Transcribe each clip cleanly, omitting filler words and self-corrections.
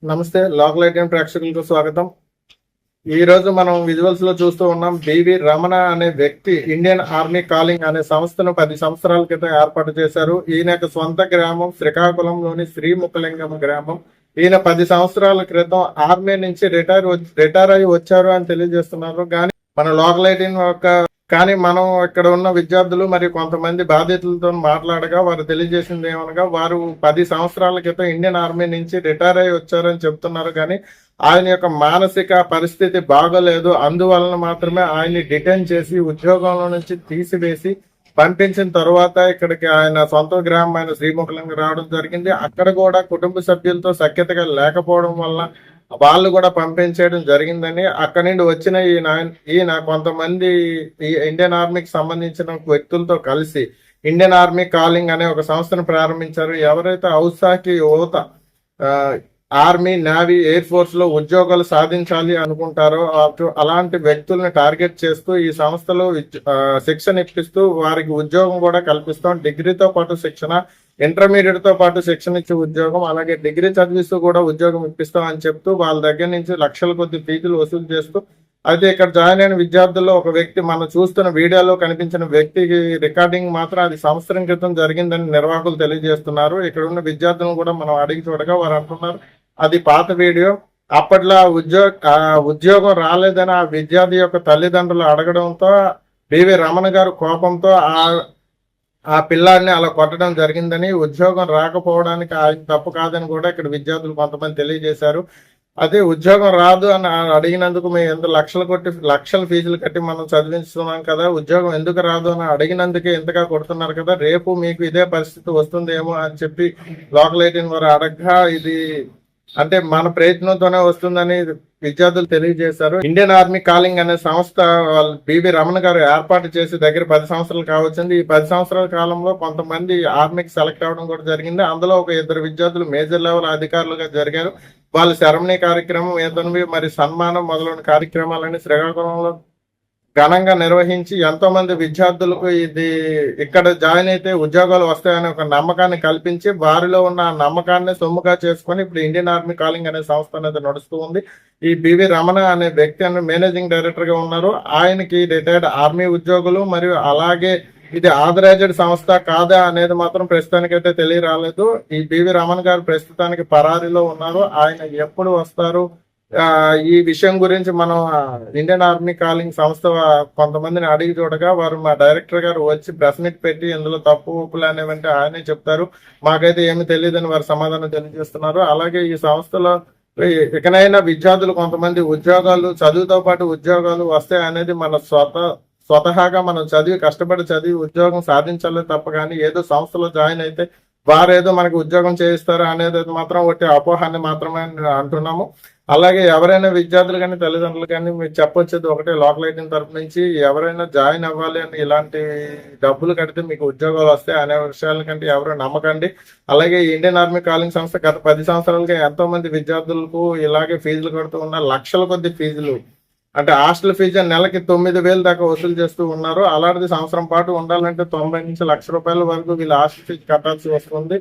నమస్తే. Local ITM ప్రేక్షకులకు స్వాగతం. ఈ రోజు మనం విజువల్స్ లో చూస్తూ ఉన్నాం. బివి రమణ అనే వ్యక్తి ఇండియన్ ఆర్మీ కాలింగ్ అనే సంస్థను 10 సంవత్సరాల క్రితం ఏర్పాటు చేశారు. ఈయన యొక్క సొంత గ్రామం శ్రీకాకుళంలోని శ్రీముఖలింగం గ్రామం. ఈయన 10 సంవత్సరాల క్రితం ఆర్మీ నుంచి రిటైర్ అయి వచ్చారు అని తెలియజేస్తున్నారు. కానీ మన లోకల్ ఐటీఎం యొక్క మనం ఇక్కడ ఉన్న విద్యార్థులు మరియు కొంతమంది బాధితులతో మాట్లాడగా వారు తెలియజేసింది ఏమనగా, వారు 10 సంవత్సరాల క్రితం ఇండియన్ ఆర్మీ నుంచి రిటైర్ అయి వచ్చారని చెప్తున్నారు. కానీ ఆయన యొక్క మానసిక పరిస్థితి బాగోలేదు. అందువలన మాత్రమే ఆయన్ని డిటైన్ చేసి ఉద్యోగంలో నుంచి తీసివేసి పంపించిన తర్వాత ఇక్కడికి ఆయన సొంత గ్రామమైన శ్రీముఖలింగం రావడం జరిగింది. అక్కడ కూడా కుటుంబ సభ్యులతో సఖ్యతగా లేకపోవడం వల్ల వాళ్ళు కూడా పంపించేయడం జరిగిందని, అక్కడి నుండి వచ్చిన ఈయన కొంతమంది ఈ ఇండియన్ ఆర్మీకి సంబంధించిన వ్యక్తులతో కలిసి ఇండియన్ ఆర్మీ కాలింగ్ అనే ఒక సంస్థను ప్రారంభించారు. ఎవరైతే ఔత్సాహిక యువత ఆర్మీ, నేవీ, ఎయిర్ ఫోర్స్ లో ఉద్యోగాలు సాధించాలి అనుకుంటారో అలాంటి వ్యక్తుల్ని టార్గెట్ చేస్తూ ఈ సంస్థలో శిక్షణ ఇప్పిస్తూ వారికి ఉద్యోగం కూడా కల్పిస్తాం. డిగ్రీతో పాటు శిక్షణ, ఇంటర్మీడియట్ తో పాటు శిక్షణ ఇచ్చే ఉద్యోగం, అలాగే డిగ్రీ చదివిస్తూ కూడా ఉద్యోగం ఇప్పిస్తాం అని చెప్తూ వాళ్ళ దగ్గర నుంచి లక్షల కొద్ది ఫీజులు వసూలు చేస్తూ, అయితే ఇక్కడ జాయిన్ అయిన విద్యార్థుల్లో ఒక వ్యక్తి, మనం చూస్తున్న వీడియోలో కనిపించిన వ్యక్తికి రికార్డింగ్ మాత్రం అది సంవత్సరం క్రితం జరిగిందని నిర్వాహకులు తెలియజేస్తున్నారు. ఇక్కడ ఉన్న విద్యార్థులను కూడా మనం అడిగి చూడగా వారు అంటున్నారు అది పాత వీడియో. అప్పట్లో ఉద్యోగం రాలేదని ఆ విద్యార్థి యొక్క తల్లిదండ్రులు అడగడంతో బివి రమణ గారు కోపంతో ఆ పిల్లాడిని అలా కొట్టడం జరిగిందని, ఉద్యోగం రాకపోవడానికి ఆయన తప్పు కాదని కూడా ఇక్కడ విద్యార్థులు కొంతమంది తెలియజేశారు. అదే ఉద్యోగం రాదు అని అడిగినందుకు మేము ఎంత లక్షల ఫీజులు కట్టి మనం చదివిస్తున్నాం కదా, ఉద్యోగం ఎందుకు రాదు అని అడిగినందుకే ఎంతగా కొడుతున్నారు కదా, రేపు మీకు ఇదే పరిస్థితి వస్తుందేమో అని చెప్పి లోకల్ ఐటీఎం వారు అడగగా, ఇది అంటే మన ప్రయత్నంతోనే వస్తుందని విద్యార్థులు తెలియజేశారు. ఇండియన్ ఆర్మీ కాలింగ్ అనే సంస్థ బివి రమణ గారు ఏర్పాటు చేసి దగ్గర 10 సంవత్సరాలు కావచ్చింది. ఈ 10 సంవత్సరాల కాలంలో కొంతమంది ఆర్మీకి సెలెక్ట్ అవ్వడం కూడా జరిగింది. అందులో ఒక 2 విద్యార్థులు మేజర్ లెవెల్ అధికారులుగా జరిగారు. వాళ్ళు సెరమనీ కార్యక్రమం, ఏదైనా మరి సన్మానం మొదలైన కార్యక్రమాలని శ్రీకాకుళంలో ఘనంగా నిర్వహించి ఎంతో మంది విద్యార్థులకు ఇక్కడ జాయిన్ అయితే ఉద్యోగాలు వస్తాయనే ఒక నమ్మకాన్ని కల్పించి వారిలో ఉన్న నమ్మకాన్ని సొమ్ముగా చేసుకొని ఇప్పుడు ఇండియన్ ఆర్మీ కాలింగ్ అనే సంస్థ అనేది నడుస్తూ ఉంది. ఈ బివి రమణ అనే వ్యక్తి అని మేనేజింగ్ డైరెక్టర్ గా ఉన్నారు. ఆయనకి రిటైర్డ్ ఆర్మీ ఉద్యోగులు మరియు అలాగే ఇది ఆథరైజ్డ్ సంస్థ కాదా అనేది మాత్రం ప్రస్తుతానికైతే తెలియరాలేదు. ఈ బివి రమణ గారు ప్రస్తుతానికి పరారీలో ఉన్నారు. ఆయన ఎప్పుడు వస్తారు, ఈ విషయం గురించి మనం ఇండియన్ ఆర్మీ కాలింగ్ సంస్థ కొంతమందిని అడిగి చూడగా వారు మా డైరెక్టర్ గారు వచ్చి ప్రెస్ మీట్ పెట్టి ఇందులో తప్పు ఒప్పులు అనేవంటే ఆయనే చెప్తారు, మాకైతే ఏమి తెలియదని వారు సమాధానం తెలియజేస్తున్నారు. అలాగే ఈ సంస్థలో ఇకనైనా విద్యార్థులు కొంతమంది ఉద్యోగాలు, చదువుతో పాటు ఉద్యోగాలు వస్తాయి అనేది మన స్వతహాగా మనం కష్టపడి చదివి ఉద్యోగం సాధించాలి తప్ప కానీ ఏదో సంస్థలో జాయిన్ అయితే వారేదో మనకి ఉద్యోగం చేయిస్తారు అనేది మాత్రం ఒకటి అపోహాన్ని మాత్రమే అంటున్నాము. అలాగే ఎవరైనా విద్యార్థులు కానీ తల్లిదండ్రులు కానీ మీరు చెప్పొచ్చేది ఒకటే, లోకల్ ఐటీఎం తరఫు నుంచి ఎవరైనా జాయిన్ అవ్వాలి అని ఇలాంటి డబ్బులు కడితే మీకు ఉద్యోగాలు వస్తాయి అనే విషయాల కంటే ఎవరు నమ్మకండి. అలాగే ఇండియన్ ఆర్మీ కాలింగ్ సంస్థ గత 10 సంవత్సరాలుగా ఎంతో మంది విద్యార్థులకు ఇలాగే ఫీజులు కడుతూ ఉన్న లక్షల కొద్ది ఫీజులు, అంటే హాస్టల్ ఫీజు నెలకి 9,000 దాకా వసూలు చేస్తూ ఉన్నారు. అలాంటిది సంవత్సరం పాటు ఉండాలంటే 90 నుంచి ₹1,00,000 వరకు వీళ్ళు హాస్టల్ ఫీజు కట్టాల్సి వస్తుంది.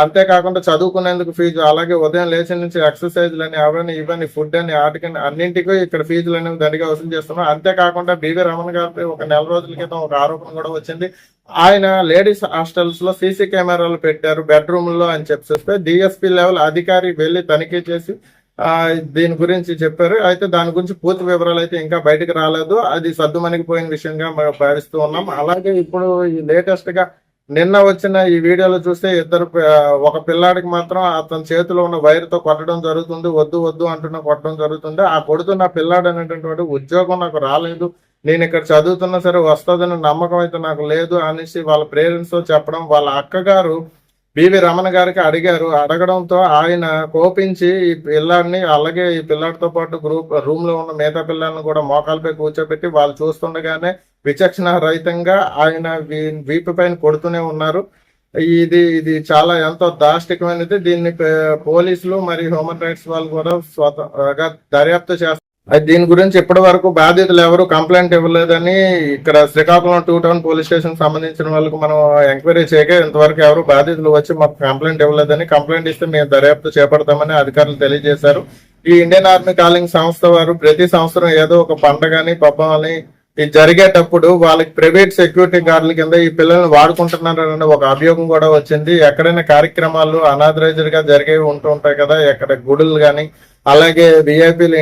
అంతేకాకుండా చదువుకునేందుకు ఫీజు, అలాగే ఉదయం లేచిన నుంచి ఎక్సర్సైజ్లని అవన్నీ ఇవన్నీ ఫుడ్ అని వాటికని అన్నింటికీ ఇక్కడ ఫీజులు అనేవి దండిగా వసూలు చేస్తున్నారు. అంతేకాకుండా బివి రమణ గారి ఒక నెల రోజుల క్రితం ఒక ఆరోపణ కూడా వచ్చింది. ఆయన లేడీస్ హాస్టల్స్ లో సీసీ కెమెరాలు పెట్టారు బెడ్రూమ్ లో అని చెప్పేస్తే డిఎస్పీ లెవెల్ అధికారి వెళ్లి తనిఖీ చేసి దీని గురించి చెప్పారు. అయితే దాని గురించి పూర్తి వివరాలు అయితే ఇంకా బయటకు రాలేదు. అది సద్దుమణిగిపోయిన విషయంగా మనం భావిస్తూ ఉన్నాం. అలాగే ఇప్పుడు ఈ లేటెస్ట్ గా నిన్న వచ్చిన ఈ వీడియోలో చూస్తే ఒక పిల్లాడికి మాత్రం అతని చేతిలో ఉన్న వైర్తో కొట్టడం జరుగుతుంది, వద్దు వద్దు అంటున్నా కొట్టడం జరుగుతుంది. ఆ కొడుతున్న పిల్లాడు అనేటటువంటి ఉద్యోగం నాకు రాలేదు, నేను ఇక్కడ చదువుతున్నా సరే వస్తుందని నమ్మకం అయితే నాకు లేదు అనేసి వాళ్ళ పేరెంట్స్ తో చెప్పడం, వాళ్ళ అక్కగారు బివి రమణ గారికి అడగడంతో ఆయన కోపించి ఈ పిల్లాడిని, అలాగే ఈ పిల్లాడితో పాటు రూమ్ లో ఉన్న మిగతా పిల్లల్ని కూడా మోకాలపై కూర్చోబెట్టి వాళ్ళు చూస్తుండగానే విచక్షణ రహితంగా ఆయన వీపు పైన కొడుతూనే ఉన్నారు. ఇది చాలా ఎంతో దాష్టికమైనది. దీన్ని పోలీసులు మరియు హ్యూమన్ రైట్స్ వాళ్ళు కూడా దర్యాప్తు చేస్తారు. అది దీని గురించి ఇప్పటి వరకు బాధితులు ఎవరు కంప్లైంట్ ఇవ్వలేదని ఇక్కడ శ్రీకాకుళం 2 టౌన్ పోలీస్ స్టేషన్ సంబంధించిన వాళ్ళకు మనం ఎంక్వైరీ చేయక ఇంతవరకు ఎవరు బాధితులు వచ్చి మాకు కంప్లైంట్ ఇవ్వలేదని, కంప్లైంట్ ఇస్తే మేము దర్యాప్తు చేపడతామని అధికారులు తెలియజేశారు. ఈ ఇండియన్ ఆర్మీ కాలింగ్ సంస్థ వారు ప్రతి సంవత్సరం ఏదో ఒక పండగని పబ్బని ఇది జరిగేటప్పుడు వాళ్ళకి ప్రైవేట్ సెక్యూరిటీ గార్డుల కింద ఈ పిల్లల్ని వాడుకుంటున్నారనే ఒక అభియోగం కూడా వచ్చింది. ఎక్కడైనా కార్యక్రమాలు అనాథరైజ్డ్ గా జరిగేవి ఉంటూ ఉంటాయి కదా, ఎక్కడ గుడులు గాని అలాగే విఐపీలు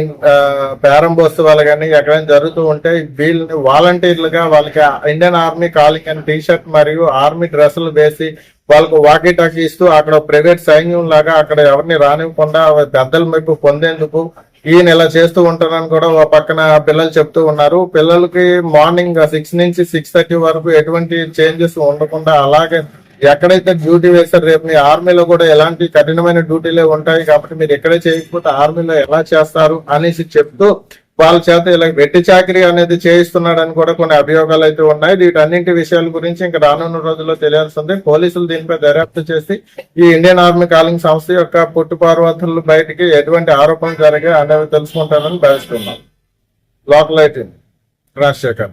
ప్రారంభోత్సవాలు కానీ ఎక్కడైనా జరుగుతూ ఉంటే వీళ్ళని వాలంటీర్లుగా వాళ్ళకి ఇండియన్ ఆర్మీ కాలింగ్ అని టీ షర్ట్ మరియు ఆర్మీ డ్రెస్సులు వేసి వాళ్ళకు వాకీ టాకీ ఇస్తూ అక్కడ ప్రైవేట్ సైన్యం లాగా అక్కడ ఎవరిని రానివ్వకుండా పెద్దల మెప్పు పొందేందుకు ఈయన ఇలా చేస్తూ ఉంటారని కూడా ఒక పక్కన పిల్లలు చెప్తూ ఉన్నారు. పిల్లలకి మార్నింగ్ 6 నుంచి 6:30 వరకు ఎటువంటి చేంజెస్ ఉండకుండా అలాగే ఎక్కడైతే డ్యూటీ వేశారు రేపు మీ ఆర్మీలో కూడా ఎలాంటి కఠినమైన డ్యూటీలే ఉంటాయి కాబట్టి మీరు ఎక్కడే చేయకపోతే ఆర్మీలో ఎలా చేస్తారు అనేసి చెప్తూ వాళ్ళ చేత ఇలా వెట్టి చాకరీ అనేది చేయిస్తున్నాడని కూడా కొన్ని అభియోగాలు అయితే ఉన్నాయి. వీటన్నింటి విషయాల గురించి ఇంకా రానున్న రోజుల్లో తెలియాల్సింది. పోలీసులు దీనిపై దర్యాప్తు చేసి ఈ ఇండియన్ ఆర్మీ కాలింగ్ సంస్థ యొక్క పుట్టుపార్వతులు బయటికి ఎటువంటి ఆరోపణలు జరిగాయి అనేవి తెలుసుకుంటారని భావిస్తున్నాం. లోకల్ 18 రాజశేఖర్.